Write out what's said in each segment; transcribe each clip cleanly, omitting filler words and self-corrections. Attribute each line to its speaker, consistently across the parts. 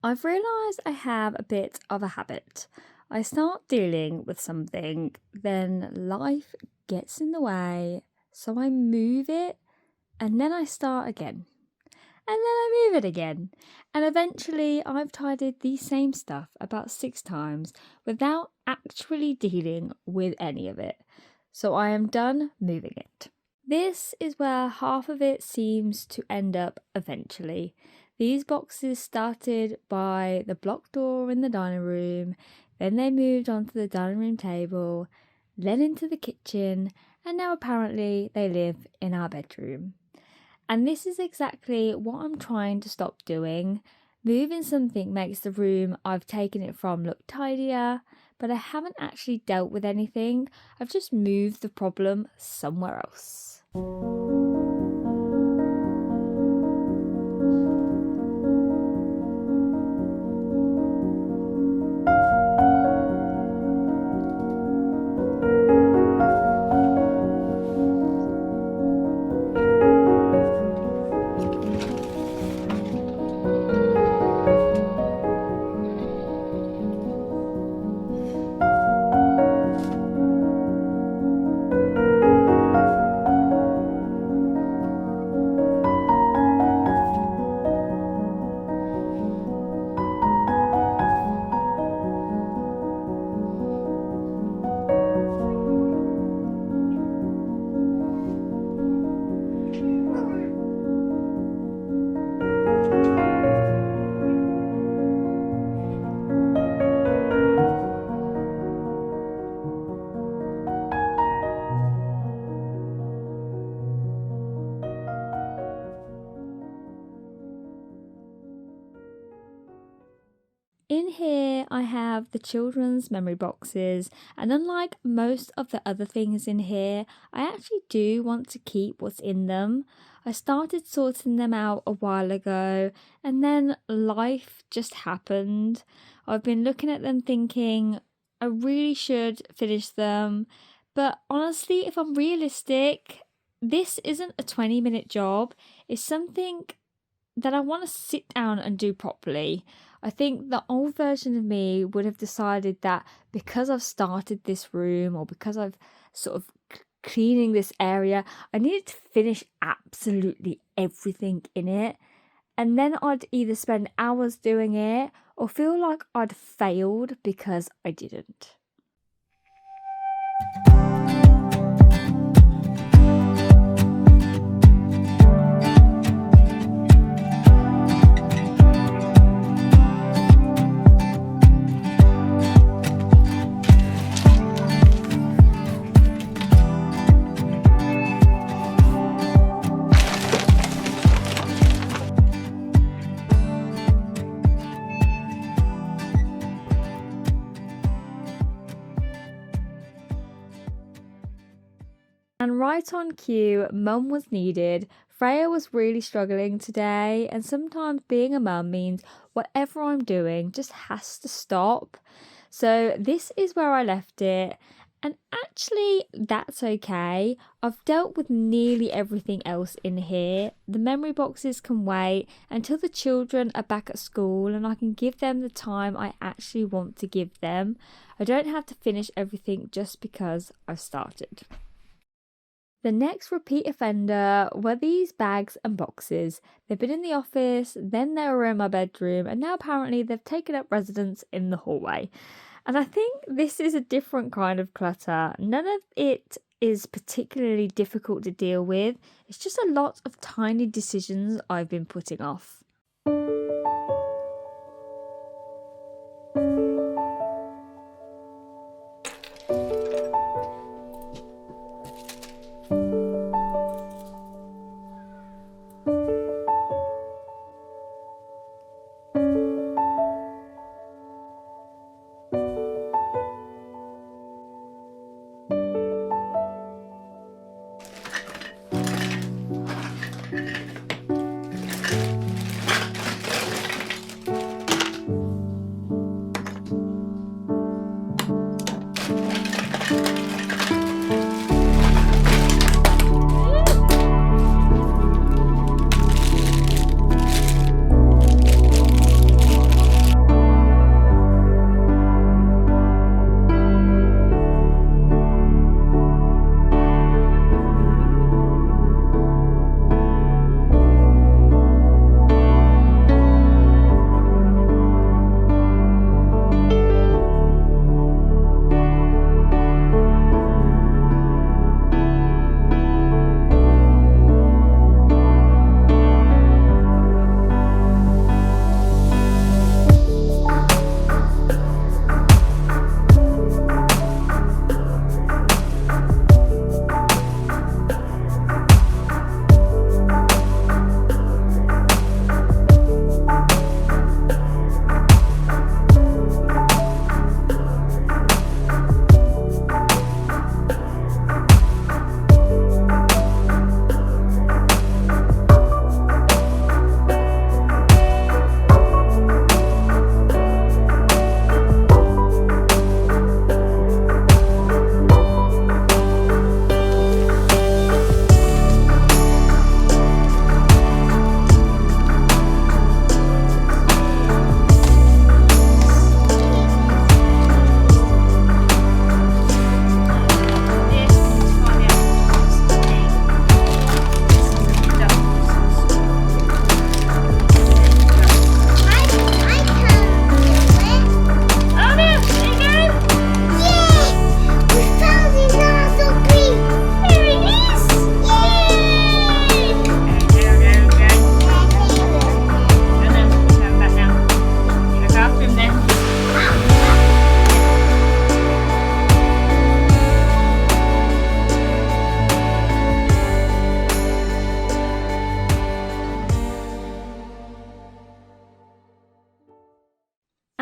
Speaker 1: I've realised I have a bit of a habit. I start dealing with something, then life gets in the way, so I move it, and then I start again. And then I move it again. And eventually I've tidied the same stuff about 6 times without actually dealing with any of it. So I am done moving it. This is where half of it seems to end up eventually. These boxes started by the block door in the dining room, then they moved onto the dining room table, then into the kitchen, and now apparently they live in our bedroom. And this is exactly what I'm trying to stop doing. Moving something makes the room I've taken it from look tidier, but I haven't actually dealt with anything. I've just moved the problem somewhere else. In here, I have the children's memory boxes, and unlike most of the other things in here, I actually do want to keep what's in them. I started sorting them out a while ago, and then life just happened. I've been looking at them thinking, I really should finish them, but honestly, if I'm realistic, this isn't a 20-minute job. It's something that I want to sit down and do properly. I think the old version of me would have decided that because I've started this room or because I've sort of cleaning this area, I needed to finish absolutely everything in it. And then I'd either spend hours doing it or feel like I'd failed because I didn't. And right on cue, mum was needed. Freya was really struggling today, and sometimes being a mum means whatever I'm doing just has to stop. So this is where I left it, and actually that's okay. I've dealt with nearly everything else in here. The memory boxes can wait until the children are back at school and I can give them the time I actually want to give them. I don't have to finish everything just because I've started. The next repeat offender were these bags and boxes. They've been in the office, then they were in my bedroom, and now apparently they've taken up residence in the hallway. And I think this is a different kind of clutter. None of it is particularly difficult to deal with. It's just a lot of tiny decisions I've been putting off.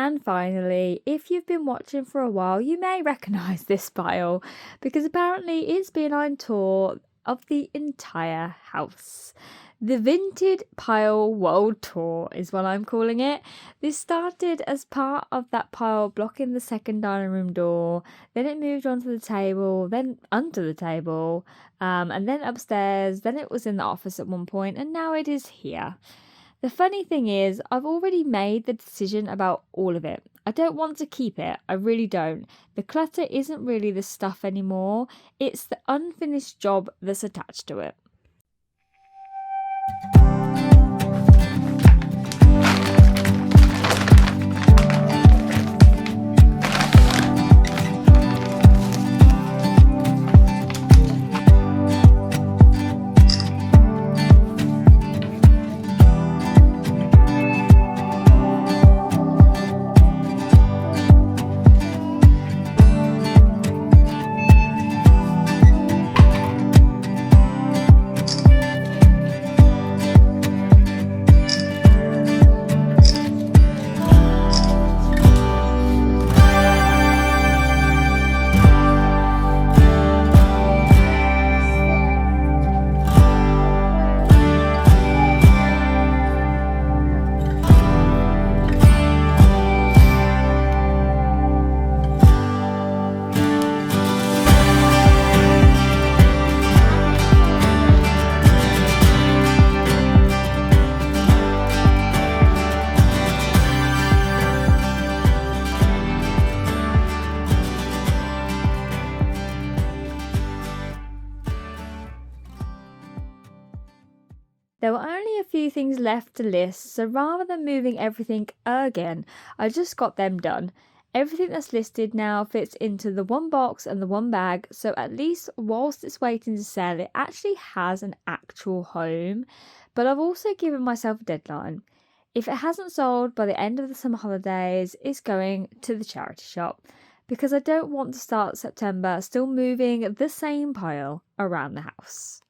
Speaker 1: And finally, if you've been watching for a while, you may recognise this pile because apparently it's been on tour of the entire house. The Vinted Pile World Tour is what I'm calling it. This started as part of that pile blocking the second dining room door, then it moved onto the table, then under the table, and then upstairs, then it was in the office at one point, and now it is here. The funny thing is, I've already made the decision about all of it. I don't want to keep it, I really don't. The clutter isn't really the stuff anymore, it's the unfinished job that's attached to it. There were only a few things left to list, so rather than moving everything again, I just got them done. Everything that's listed now fits into the one box and the one bag, so at least whilst it's waiting to sell, it actually has an actual home. But I've also given myself a deadline. If it hasn't sold by the end of the summer holidays, it's going to the charity shop because I don't want to start September still moving the same pile around the house.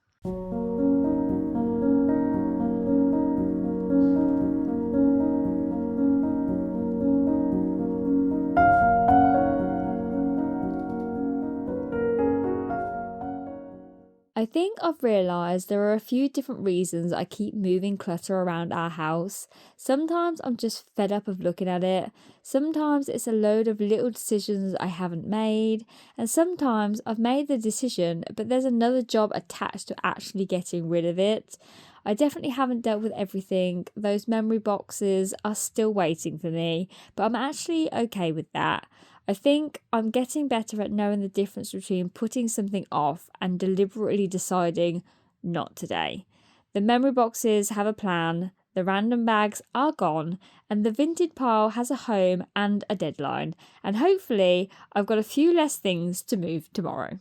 Speaker 1: I think I've realised there are a few different reasons I keep moving clutter around our house. Sometimes I'm just fed up of looking at it, sometimes it's a load of little decisions I haven't made, and sometimes I've made the decision but there's another job attached to actually getting rid of it. I definitely haven't dealt with everything, those memory boxes are still waiting for me, but I'm actually okay with that. I think I'm getting better at knowing the difference between putting something off and deliberately deciding not today. The memory boxes have a plan, the random bags are gone, and the Vinted pile has a home and a deadline. And hopefully, I've got a few less things to move tomorrow.